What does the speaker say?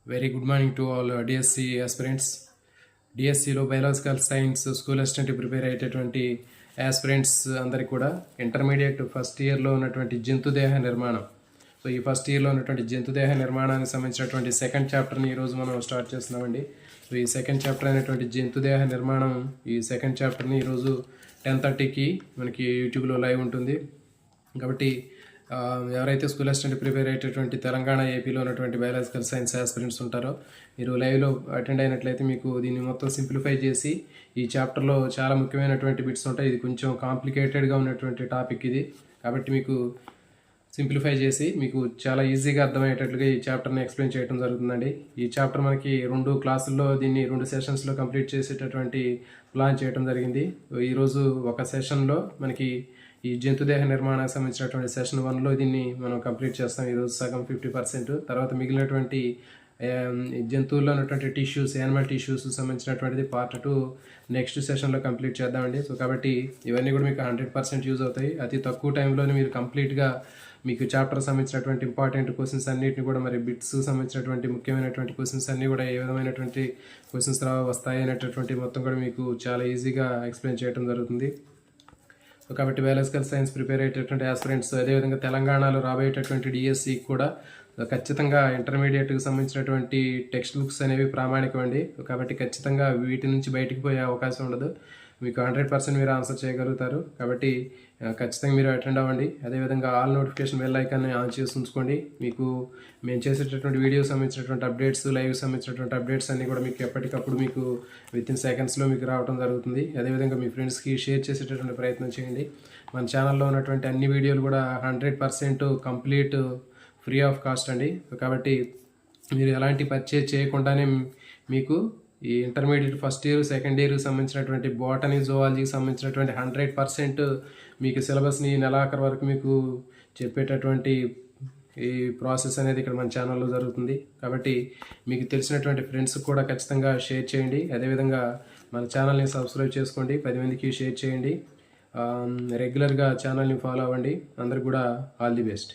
Very good morning to all DSC aspirants. డిఎస్సిలో biological science school assistant prepare అయ్యేటటువంటి aspirants అందరికీ కూడా intermediate first ఇయర్లో ఉన్నటువంటి జంతుదేహ నిర్మాణం. సో ఈ ఫస్ట్ ఇయర్లో ఉన్నటువంటి జంతుదేహ నిర్మాణానికి సంబంధించినటువంటి సెకండ్ చాప్టర్ని ఈరోజు మనం స్టార్ట్ చేస్తున్నామండి. సో ఈ సెకండ్ చాప్టర్ అయినటువంటి జంతుదేహ నిర్మాణం, ఈ సెకండ్ చాప్టర్ని ఈరోజు 10:30కి మనకి యూట్యూబ్లో లైవ్ ఉంటుంది. కాబట్టి ఎవరైతే స్కూల్ అసిస్టెంట్ ప్రిపేర్ అయ్యేటటువంటి తెలంగాణ ఏపీలో ఉన్నటువంటి బయాలజికల్ సైన్స్ ఆస్పిరెంట్స్ ఉంటారో మీరు లైవ్లో అటెండ్ అయినట్లయితే మీకు దీన్ని మొత్తం సింప్లిఫై చేసి ఈ చాప్టర్లో చాలా ముఖ్యమైనటువంటి బిట్స్ ఉంటాయి. ఇది కొంచెం కాంప్లికేటెడ్గా ఉన్నటువంటి టాపిక్ ఇది. కాబట్టి మీకు సింప్లిఫై చేసి మీకు చాలా ఈజీగా అర్థమయ్యేటట్లుగా ఈ చాప్టర్ని ఎక్స్ప్లెయిన్ చేయడం జరుగుతుందండి. ఈ చాప్టర్ మనకి 2 క్లాసుల్లో దీన్ని 2 సెషన్స్లో కంప్లీట్ చేసేటటువంటి ప్లాన్ చేయడం జరిగింది. ఈరోజు ఒక సెషన్లో మనకి ఈ జంతుదేహ నిర్మాణానికి సంబంధించినటువంటి సెషన్ 1లో దీన్ని మనం కంప్లీట్ చేస్తాం. ఈరోజు సగం 50%. తర్వాత మిగిలినటువంటి జంతువుల్లో ఉన్నటువంటి టిష్యూస్, యానిమల్ టిష్యూస్ సంబంధించినటువంటిది పార్ట్ 2 నెక్స్ట్ సెషన్లో కంప్లీట్ చేద్దామండి. సో కాబట్టి ఇవన్నీ కూడా మీకు 100% యూజ్ అవుతాయి. అతి తక్కువ టైంలోనే మీరు కంప్లీట్గా మీకు చాప్టర్ సంబంధించినటువంటి ఇంపార్టెంట్ క్వశ్చన్స్ అన్నింటినీ కూడా, మరి బిట్స్ సంబంధించినటువంటి ముఖ్యమైనటువంటి క్వశ్చన్స్ అన్నీ కూడా ఏ విధమైనటువంటి క్వశ్చన్స్ వస్తాయి అనేటటువంటి మొత్తం కూడా మీకు చాలా ఈజీగా ఎక్స్ప్లెయిన్ చేయడం జరుగుతుంది. సో కాబట్టి బయాలజికల్ సైన్స్ ప్రిపేర్ అయ్యేటటువంటి ఆస్పిరెంట్స్, అదేవిధంగా తెలంగాణలో రాబోయేటటువంటి డిఎస్సికి కూడా ఖచ్చితంగా ఇంటర్మీడియట్కి సంబంధించినటువంటి టెక్స్ట్ బుక్స్ అనేవి ప్రామాణికం అండి. కాబట్టి ఖచ్చితంగా వీటి నుంచి బయటికి పోయే అవకాశం ఉండదు. మీకు 100% మీరు ఆన్సర్ చేయగలుగుతారు. కాబట్టి ఖచ్చితంగా మీరు అటెండ్ అవ్వండి. అదేవిధంగా ఆల్ నోటిఫికేషన్ బెల్ ఐకాన్ని ఆన్ చేసి ఉంచుకోండి. మీకు మేము చేసేటటువంటి వీడియో సంబంధించినటువంటి అప్డేట్స్, లైవ్ సంబంధించినటువంటి అప్డేట్స్ అన్నీ కూడా మీకు ఎప్పటికప్పుడు మీకు వితిన్ సెకండ్స్లో మీకు రావడం జరుగుతుంది. అదేవిధంగా మీ ఫ్రెండ్స్కి షేర్ చేసేటటువంటి ప్రయత్నం చేయండి. మన ఛానల్లో ఉన్నటువంటి అన్ని వీడియోలు కూడా 100% కంప్లీట్ ఫ్రీ ఆఫ్ కాస్ట్ అండి. కాబట్టి మీరు ఎలాంటి పర్చేజ్ చేయకుండానే మీకు ఈ intermediate first year, second year సంబంధించినటువంటి బోటనీ, జువాలజీకి సంబంధించినటువంటి 100% మీకు సిలబస్ని నెలాఖరు వరకు మీకు చెప్పేటటువంటి ఈ ప్రాసెస్ అనేది ఇక్కడ మన ఛానల్లో జరుగుతుంది. కాబట్టి మీకు తెలిసినటువంటి ఫ్రెండ్స్కి కూడా ఖచ్చితంగా షేర్ చేయండి. అదేవిధంగా మన ఛానల్ని సబ్స్క్రైబ్ చేసుకోండి, 10 మందికి షేర్ చేయండి. రెగ్యులర్గా ఛానల్ని ఫాలో అవ్వండి. అందరికి కూడా ఆల్ ది బెస్ట్.